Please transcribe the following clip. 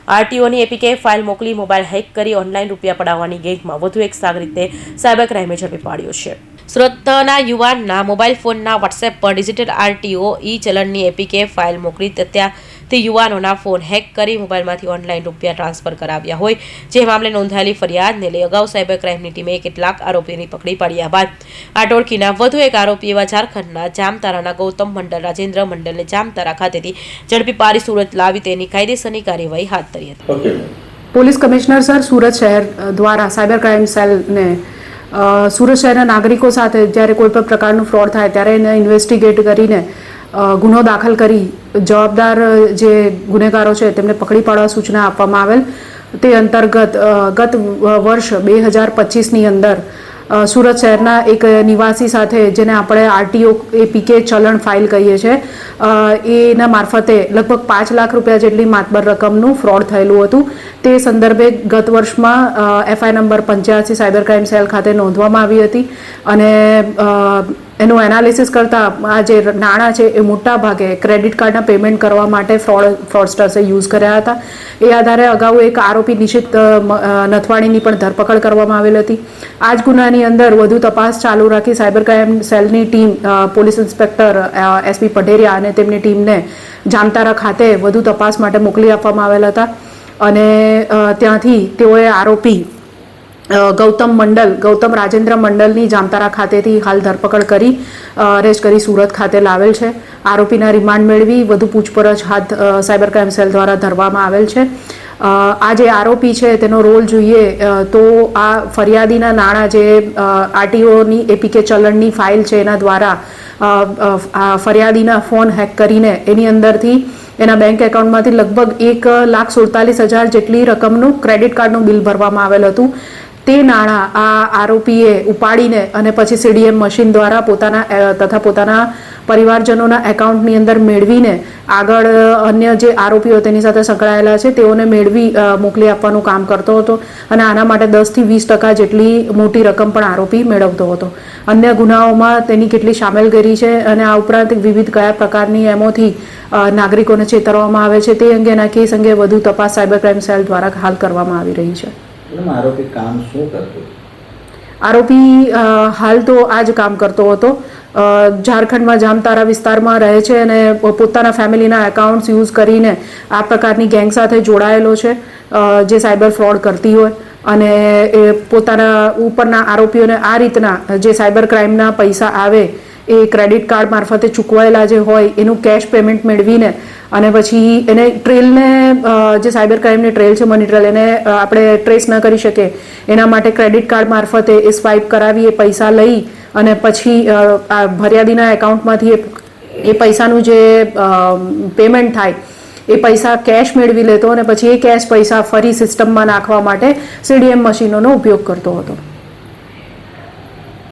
આરટીઓની APK file મોકલી mobile hack કરી online રૂપિયા પડાવવાની ગેંગમાં વધુ એક સાગરીતને સાયબર ક્રાઇમે ઝડપી પાડ્યો છે। સુરતના યુવાનના મોબાઈલ ફોનના વોટ્સએપ પર ડિજિટલ આરટીઓ ઈ ચલણની એપીકે ફાઇલ મોકલી ત્યાંથી યુવાનોના ફોન હેક કરી મોબાઈલમાંથી ઓનલાઈન રૂપિયા ટ્રાન્સફર કરાવ્યા હોય જે મામલે નોંધાયેલી ફરિયાદને લઈ અગાઉ સાયબર ક્રાઇમની ટીમે કેટલાક આરોપીઓની પકડી પાડ્યા બાદ આ ટોળકીના વધુ એક આરોપી એવા ઝારખંડના જામતારાના ગૌતમ મંડલ રાજેન્દ્ર મંડલને જામતારા ખાતેથી ઝડપી પાડી સુરત લાવી તેની કાયદેસરની કાર્યવાહી હાથ ધરી હતી। પોલીસ કમિશનર સર સુરત શહેર દ્વારા સાયબર ક્રાઇમ સેલને સુરત શહેરના નાગરિકો સાથે જ્યારે કોઈ પણ પ્રકારનું ફ્રોડ થાય ત્યારે એને ઇન્વેસ્ટિગેટ કરીને ગુનો દાખલ કરી જવાબદાર જે ગુનેગારો છે તેમને પકડી પાડવા સૂચના આપવામાં આવેલ। તે અંતર્ગત ગત વર્ષ 2025ની અંદર સુરત શહેરના એક નિવાસી સાથે જેને આપણે આરટીઓ એપીકે ચલણ ફાઇલ કહીએ છીએ એના મારફતે લગભગ 5 લાખ રૂપિયા જેટલી માતબર રકમનું ફ્રોડ થયેલું હતું। તે સંદર્ભે ગત વર્ષમાં FI number 85 cyber crime cell ખાતે નોંધવામાં આવી હતી અને એનું એનાલિસિસ કરતાં આ જે નાણાં છે એ મોટા ભાગે ક્રેડિટ કાર્ડના પેમેન્ટ કરવા માટે ફ્રોડસ્ટર્સે યુઝ કર્યા હતા। એ આધારે અગાઉ એક આરોપી નિશિત નથવાણીની પણ ધરપકડ કરવામાં આવેલ હતી। આ જ ગુનાની અંદર વધુ તપાસ ચાલુ રાખી સાયબર ક્રાઇમ સેલની team police inspector SP Padheriya અને તેમની ટીમને જામતારા ખાતે વધુ તપાસ માટે મોકલી આપવામાં આવેલ હતા અને ત્યાંથી તેઓએ આરોપી ગૌતમ રાજેન્દ્ર મંડલની જામતારા ખાતેથી હાલ ધરપકડ કરી અરેસ્ટ કરી સુરત ખાતે લાવેલ છે। આરોપીના રિમાન્ડ મેળવી વધુ પૂછપરછ હાથ સાયબર ક્રાઇમ સેલ દ્વારા ધરવામાં આવેલ છે। આ જે આરોપી છે તેનો રોલ જોઈએ તો આ ફરિયાદીના નાણાં જે આરટીઓની એપીકે ચલણની ફાઇલ છે એના દ્વારા ફરિયાદીના ફોન હેક કરીને એની અંદરથી એના બેંક એકાઉન્ટમાંથી લગભગ 1,47,000 જેટલી રકમનું ક્રેડિટ કાર્ડનું બિલ ભરવામાં આવેલ હતું। તે નાણાં આ આરોપીએ ઉપાડીને અને પછી સીડીએમ મશીન દ્વારા પોતાના પરિવારજનોના એકાઉન્ટની અંદર મેળવીને આગળ અન્ય જે આરોપીઓ તેની સાથે સંકળાયેલા છે તેઓને મોકલી આપવાનું કામ કરતો હતો અને આના માટે 10 થી 20% જેટલી મોટી રકમ પણ આરોપી મેળવતો હતો। અન્ય ગુનાઓમાં તેની કેટલી સામેલગીરી છે અને આ ઉપરાંત વિવિધ કયા પ્રકારની એમોથી નાગરિકોને છેતરવામાં આવે છે તે અંગેના કેસ અંગે વધુ તપાસ સાયબર ક્રાઇમ સેલ દ્વારા હાલ કરવામાં આવી રહી છે। આરોપી કામ શું કરતો? આરોપી હાલ તો આ જ કામ કરતો હતો। ઝારખંડમાં જામતારા વિસ્તારમાં રહે છે અને પોતાના ફેમિલીના એકાઉન્ટ્સ યુઝ કરીને આ પ્રકારની ગેંગ સાથે જોડાયેલો છે જે સાયબર ફ્રોડ કરતી હોય અને એ પોતાના ઉપરના આરોપીઓને આ રીતના જે સાયબર ક્રાઇમના પૈસા આવે એ ક્રેડિટ કાર્ડ મારફતે ચૂકવાયેલા જે હોય એનું કેશ પેમેન્ટ મેળવીને અને પછી એને ટ્રેલને જે સાયબર ક્રાઇમની ટ્રેલ છે મની ટ્રેલ એને આપણે ટ્રેસ ન કરી શકીએ એના માટે ક્રેડિટ કાર્ડ મારફતે એ સ્વાઇપ કરાવી એ પૈસા લઈ અને પછી ફરિયાદીના એકાઉન્ટમાંથી એ પૈસાનું જે પેમેન્ટ થાય એ પૈસા કેશ મેળવી લેતો અને પછી એ કેશ પૈસા ફરી સિસ્ટમમાં નાખવા માટે સીડીએમ મશીનોનો ઉપયોગ કરતો હતો।